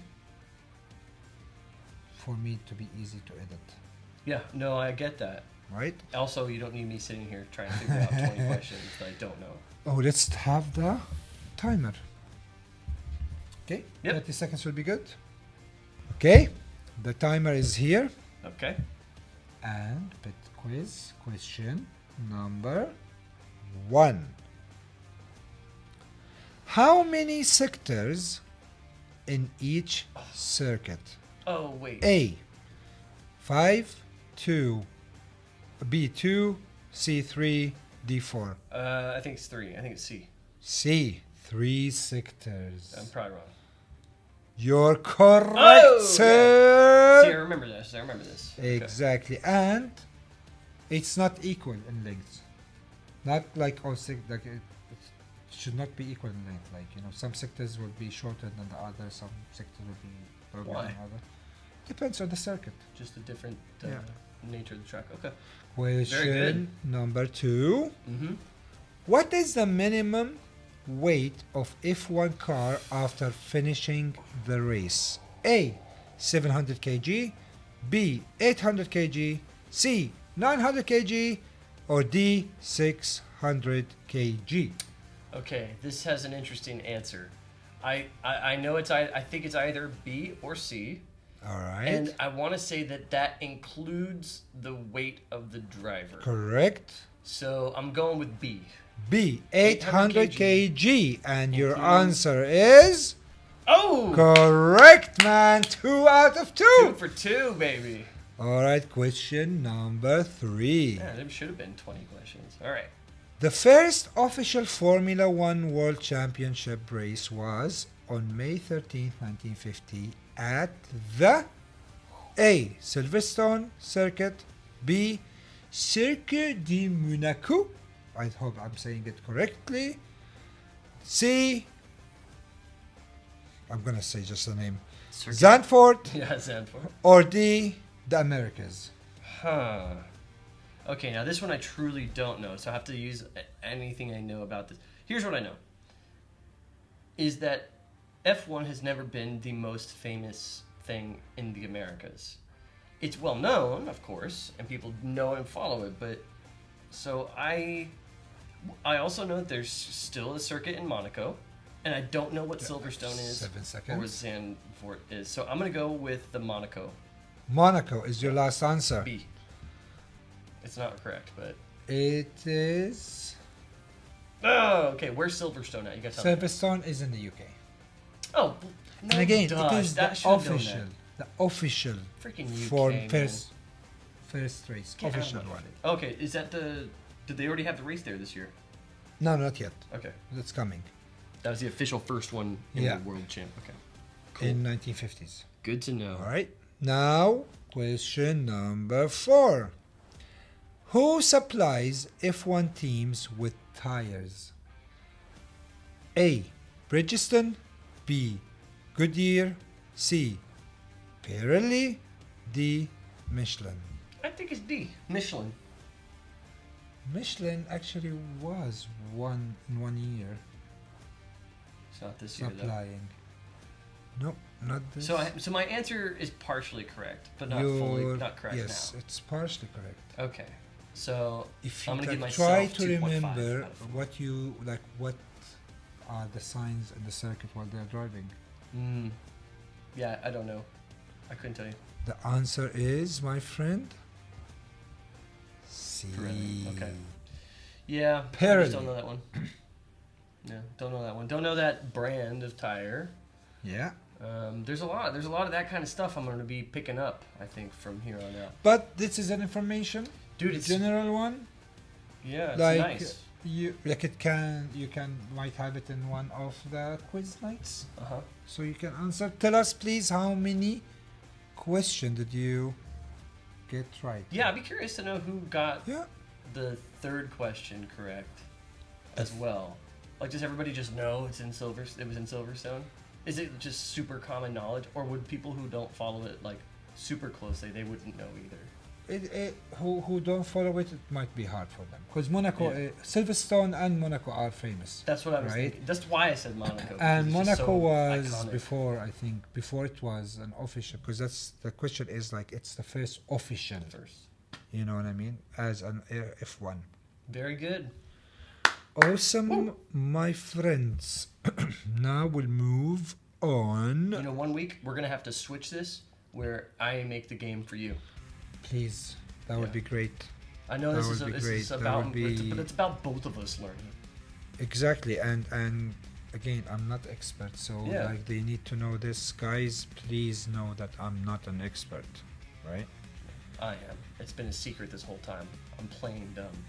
For me to be easy to edit. Yeah, no, I get that. Right? Also, you don't need me sitting here trying to figure out 20 questions that I don't know. Oh, let's have the timer. Okay? Yep. 30 seconds will be good. Okay? The timer is here. Okay. And Pit Quiz question number 1. How many sectors in each circuit? Oh, wait. A 5, 2, B 2, C 3, D4? I think it's 3. I think it's C. C. 3 sectors. I'm probably wrong. You're correct, Oh, sir. See, I remember this. Okay. Exactly, and it's not equal in length. Not like all like it should not be equal in length. Like some sectors will be shorter than the other. Some sectors will be longer Why? than other. Depends on the circuit. Just a different Yeah. nature of the track. Okay. Question number 2. Mm-hmm. What is the minimum weight of F1 car after finishing the race? A. 700 kg, B. 800 kg, C. 900 kg, or D. 600 kg? Okay, this has an interesting answer. I know I think it's either B or C. All right. And I want to say that includes the weight of the driver. Correct. So I'm going with B. B. 800 kg. kg. And your Thank you. answer is Oh! correct, man. 2 out of 2. 2 for 2, baby. All right. Question number 3. Yeah, there should have been 20 questions. All right. The first official Formula One World Championship race was on May 13, 1950 at the A. Silverstone Circuit, B. Circuit de Monaco, I hope I'm saying it correctly, C. I'm gonna say just the name, Zandvoort, Yeah, Zandvoort. or D. the Americas. Huh. Okay, now this one I truly don't know, so I have to use anything I know about this. Here's what I know. Is that F1 has never been the most famous thing in the Americas. It's well known, of course, and people know and follow it, but so I also know that there's still a circuit in Monaco, and I don't know what Silverstone is 7 or what seconds. Zandvoort is. So I'm going to go with the Monaco. Monaco is your last answer. B. It's not correct, but... It is... Oh, okay. Where's Silverstone at? You gotta tell me. Silverstone is in the UK. Oh, no, And again, duh, it is the that should've known official, that. the official Freaking UK, for man. first race, Get out of official my one. face. Okay, is that the... Did they already have the race there this year? No, not yet. Okay. That's coming That was the official first one in Yeah. the World Champ. Okay. Cool. in 1950s. Good to know. All right. Now, question number 4. Who supplies F1 teams with tires? A. Bridgestone, B. Goodyear, C. Pirelli, D. Michelin. I think it's D. Michelin. Michelin actually was one in 1 year It's not this year, though. supplying. Nope, not this. So my answer is partially correct, but not fully, not correct yes, now. it's partially correct. Okay. So If I'm you gonna give like, myself try to 2.5 remember out of 4. what you like, what are the signs in the circuit while they're driving? Yeah, I don't know. I couldn't tell you. The answer is, my friend, C. Pirelli, okay. Yeah, I Pirelli. just don't know that one. Yeah, don't know that one. Don't know that brand of tire. Yeah, There's a lot of that kind of stuff I'm going to be picking up, I think, from here on out. but this is an information, Dude, it's general one. yeah, it's like nice. you might have it in one of the quiz nights, Uh-huh. so you can answer. Tell us, please, how many questions did you get right? Yeah, I'd be curious to know who got Yeah. the third question correct as well. Like, does everybody just know it was in Silverstone? Is it just super common knowledge, or would people who don't follow it like super closely, they wouldn't know either? Who don't follow it, it might be hard for them because Monaco, Yeah. Silverstone and Monaco are famous. That's what I was Right. thinking. That's why I said Monaco. because And it's just Monaco so was iconic. before, I think, before it was an official, because that's the question is like it's the first official. First. You know what I mean? As an F1. Very good. Awesome, my friends. Now we'll move on. You know, 1 week we're gonna have to switch this where I make the game for you. Please, that would Yeah. be great. I know That this is would be this great. is That about, would be- but it's about both of us learning. Exactly, and again, I'm not expert, so Yeah. like they need to know this, guys. Please know that I'm not an expert, right? I am. It's been a secret this whole time. I'm playing dumb.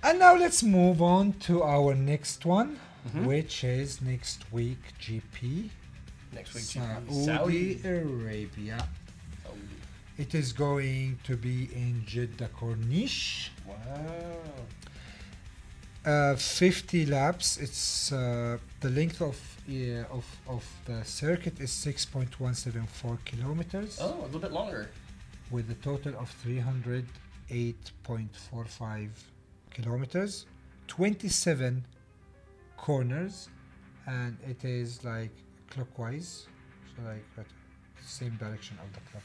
And now let's move on to our next one, Mhm. which is next week GP. Next week, Saudi Arabia. Saudi. It is going to be in Jeddah Corniche. Wow. 50 laps. It's the length of the circuit is 6.174 kilometers, Oh, a little bit longer. with a total of 308.45 kilometers, 27 corners, and it is like clockwise, so like that same direction of the clock.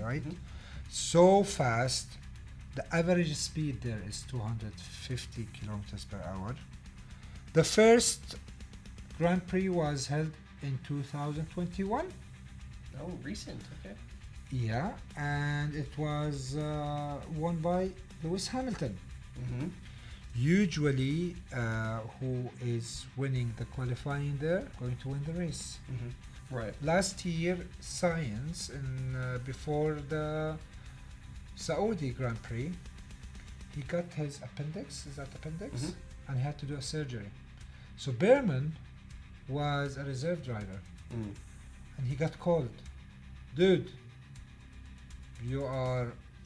Right? So fast. The average speed there is 250 kilometers per hour. The first Grand Prix was held in 2021. Oh, recent. Okay. Yeah, and it was won by Lewis Hamilton. Mm-hmm. Usually, who is winning the qualifying there, going to win the race. Mm-hmm. Right. Last year, Science, before the Saudi Grand Prix, he got his appendix, is that appendix? Mhm. And he had to do a surgery. So Behrman was a reserve driver, Mm. and he got called. Dude,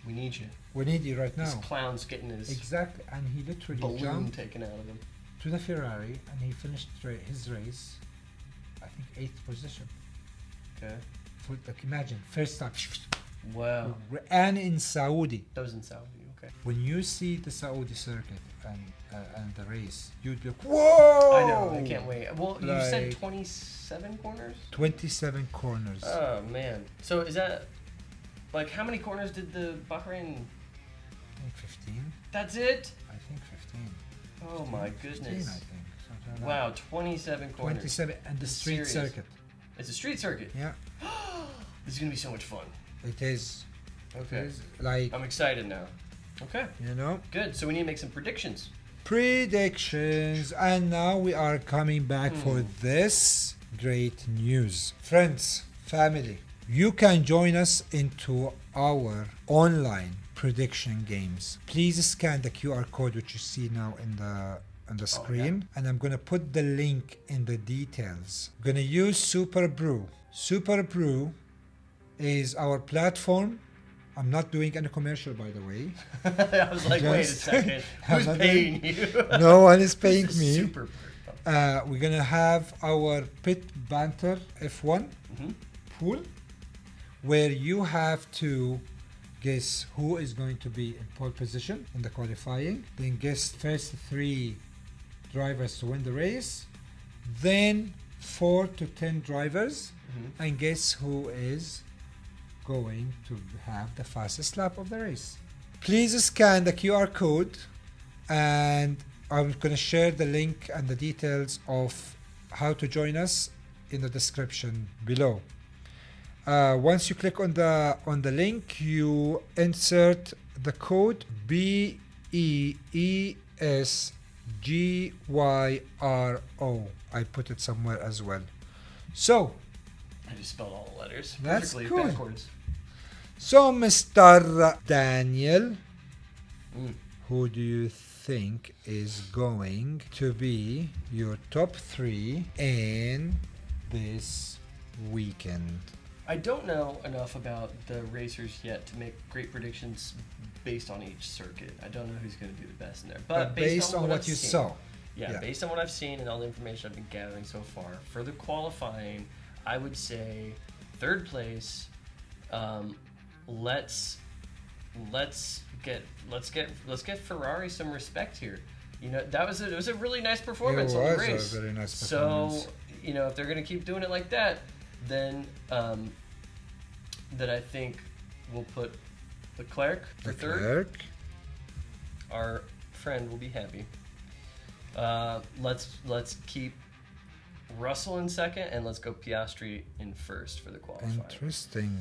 We need you. we need you right This now. clown's getting his Exactly, and he literally balloon jumped taken out of him. to the Ferrari, and he finished his race, I think 8th position. Okay. Like imagine, first time, Wow. and in Saudi. That was in Saudi. Okay. When you see the Saudi circuit and the race, you'd be like, whoa! I know. I can't wait. Well, you said Like- 27 corners. 27 corners. Oh man. So is that like how many corners did the Bahrain? I think 15. That's it. I think 15. Oh my 15, goodness. I think. Something like Wow, 27 that. corners. 27 and the street Serious. circuit. It's a street circuit. Yeah, This is gonna be so much fun. it is. Okay. It is like, I'm excited now. Okay. you know, Good. So we need to make some predictions. predictions. And now we are coming back for this great news. Friends, family, you can join us into our online prediction games. Please scan the QR code which you see now on the screen, and I'm gonna put the link in the details. I'm gonna use Superbru. Superbru is our platform. I'm not doing any commercial, by the way. I was like, wait a Just- second. I'm Who's not paying you? No one is paying This is me. Super. We're gonna have our Pit Banter F1 Mhm. pool, where you have to guess who is going to be in pole position in the qualifying, then guess first 3 drivers to win the race, then 4 to 10 drivers, Mhm. and guess who is going to have the fastest lap of the race. Please scan the QR code, and I'm going to share the link and the details of how to join us in the description below. Once you click on the link, you insert the code BEESGYRO. I put it somewhere as well. So, I just spelled all the letters That's perfectly cool. backwards. Mr. Daniel, Mm. who do you think is going to be your top 3 in this weekend? I don't know enough about the racers yet to make great predictions based on each circuit. I don't know who's going to do the best in there. But based on what I've you seen, saw. Yeah, Yeah. based on what I've seen and all the information I've been gathering so far, for the qualifying, I would say third place. Let's get Ferrari some respect here. You know, it was a really nice performance on the It was race. a very nice performance. So, you know, if they're going to keep doing it like that, then I think we'll put Leclerc for third. Leclerc. Our friend will be happy. Let's keep Russell in second, and let's go Piastri in first for the qualifying. Interesting.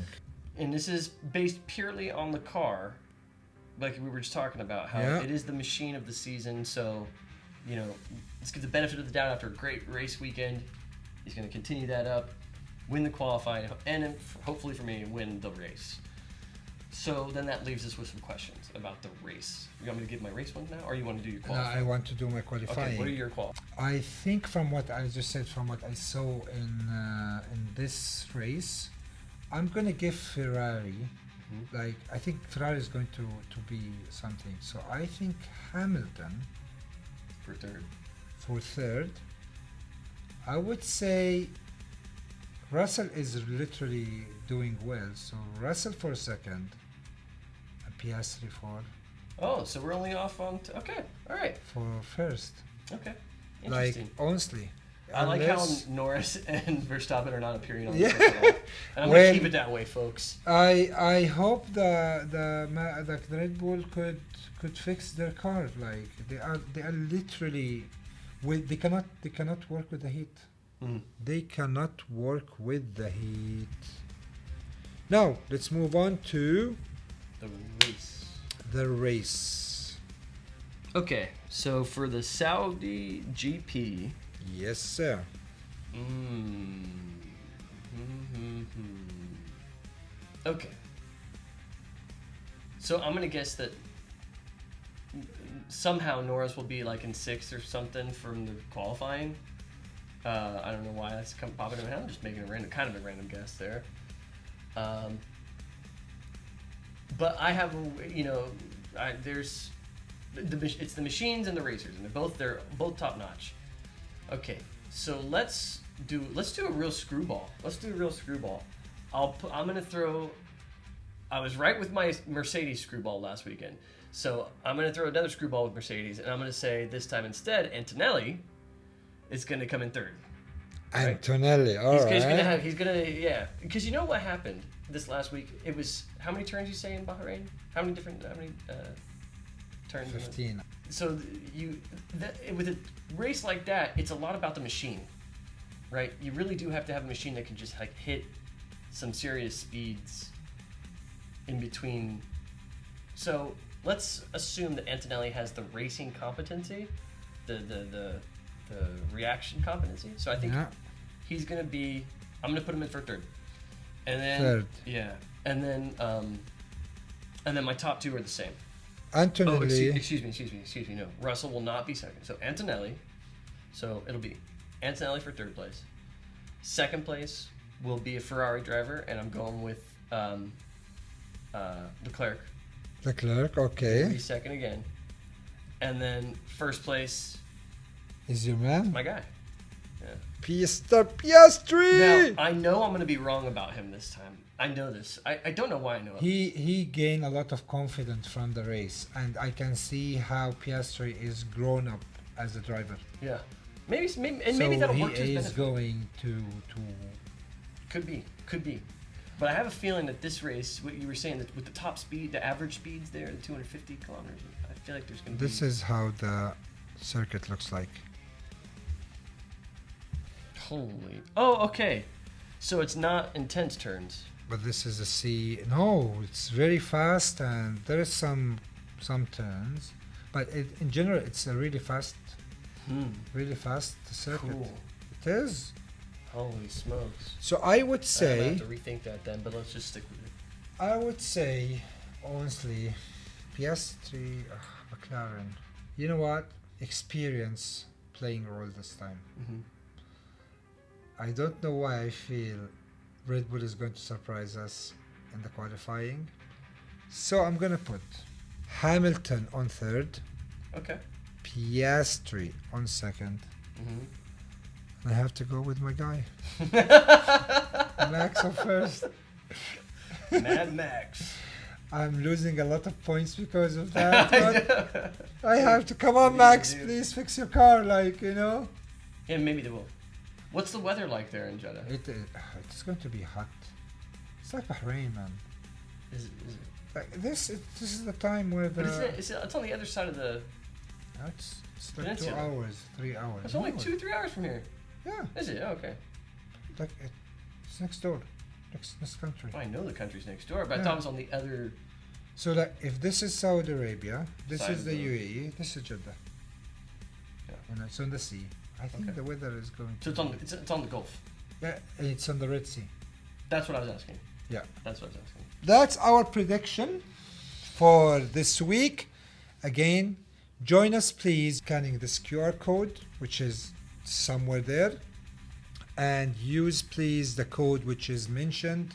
And this is based purely on the car, like we were just talking about, how Yeah. it is the machine of the season. So, you know, let's give the benefit of the doubt after a great race weekend. He's going to continue that up, win the qualifying, and hopefully for me, win the race. So then that leaves us with some questions about the race. You want me to give my race one now, or you want to do your No, qualifying? I want to do my qualifying. Okay, what are your qual? I think from what I just said, from what I saw in this race, I'm gonna give Ferrari. Like I think Ferrari is going to be something. So I think Hamilton For third. for third. I would say Russell is literally doing well. So Russell for second, and Piastri Oh, so we're only off on... okay, all right. for first. Okay, Like interesting. honestly. I like how unless- Norris and Verstappen are not appearing on Yeah. the list at all. And I'm Well- going to keep it that way, folks. I hope the Red Bull could fix their car. Like they are literally they cannot work with the heat. Mm. They cannot work with the heat. Now let's move on to The race. the race. Okay, so for the Saudi GP... Yes, sir. Okay. So I'm gonna guess that somehow Norris will be like in sixth or something from the qualifying. I don't know why that's popping in my head. I'm just making a kind of a random guess there. But I have, there's it's the machines and the racers, and they're both top notch. Okay, so let's do a real screwball. I'm gonna throw. I was right with my Mercedes screwball last weekend, so I'm gonna throw another screwball with Mercedes, and I'm gonna say this time instead Antonelli is gonna come in third. Right? Antonelli. All right. He's gonna because you know what happened this last week? It was how many turns you say in Bahrain? How many turns? 15. So with a race like that, it's a lot about the machine, right? You really do have to have a machine that can just like hit some serious speeds in between. So let's assume that Antonelli has the racing competency, the reaction competency. So I think he's gonna be. I'm gonna put him in for third, and then Third. yeah, and then my top two are the same. Antonelli. Excuse me. No, Russell will not be second. So Antonelli. So it'll be Antonelli for third place. Second place will be a Ferrari driver, and I'm going with Leclerc. Leclerc. He'll Okay. be second again. And then first place, Is your man? my guy. Yeah. Piastri. Now I know I'm going to be wrong about him this time. I know this. I don't know why I know it. He gained a lot of confidence from the race, and I can see how Piastri is grown up as a driver. Yeah. Maybe and so maybe that'll he work to his is benefit. going to Could be. But I have a feeling that this race, what you were saying, that with the top speed, the average speeds there, the 250 kilometers, I feel like there's going to be... This is how the circuit looks like. Holy... Oh, okay. So it's not intense turns. But this is a C. No, it's very fast, and there is some turns, but in general, it's a really fast circuit. Cool. It is. Holy smokes. So I would I say, have to rethink that then, but let's just stick with it. I would say, honestly, Piastri, McLaren. You know what? Experience playing a role this time. Mm-hmm. I don't know why I feel Red Bull is going to surprise us in the qualifying. So I'm going to put Hamilton on third, Okay. Piastri on second. Mm-hmm. And I have to go with my guy. Max on first. Mad Max. I'm losing a lot of points because of that. But I have to. Come on, Max, do? please fix your car. Yeah, maybe they will. What's the weather like there in Jeddah? It's going to be hot. It's like Bahrain, man. Is it? Like this is the time where the. But it's on the other side of the... It's like Peninsula. 2 hours, 3 hours. It's only No, 2-3 hours from here. Yeah, Is it? Oh, okay. like it's next door, next country. Well, I know the country's next door, but I Yeah. thought it was on the other... So like if this is Saudi Arabia, this Side is of the the- UAE, this is Jeddah. Yeah. You know, it's on the sea. I think Okay. the weather is going to. So it's on the Gulf. Yeah, it's on the Red Sea. That's what I was asking. Yeah. That's what I was asking. That's our prediction for this week. Again, join us please scanning this QR code, which is somewhere there, and use please the code which is mentioned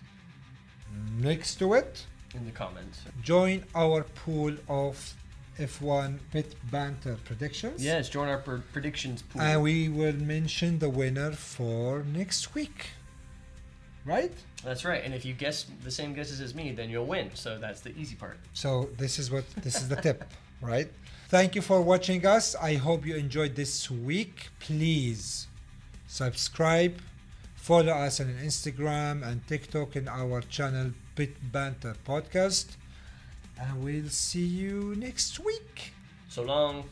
next to it. In the comments. Join our pool of F1 Pit Banter predictions. Yes, join our predictions pool. And we will mention the winner for next week. Right? That's right. And if you guess the same guesses as me, then you'll win. So that's the easy part. So this is the tip, right? Thank you for watching us. I hope you enjoyed this week. Please subscribe, follow us on Instagram and TikTok in our channel Pit Banter Podcast. And we'll see you next week. So long.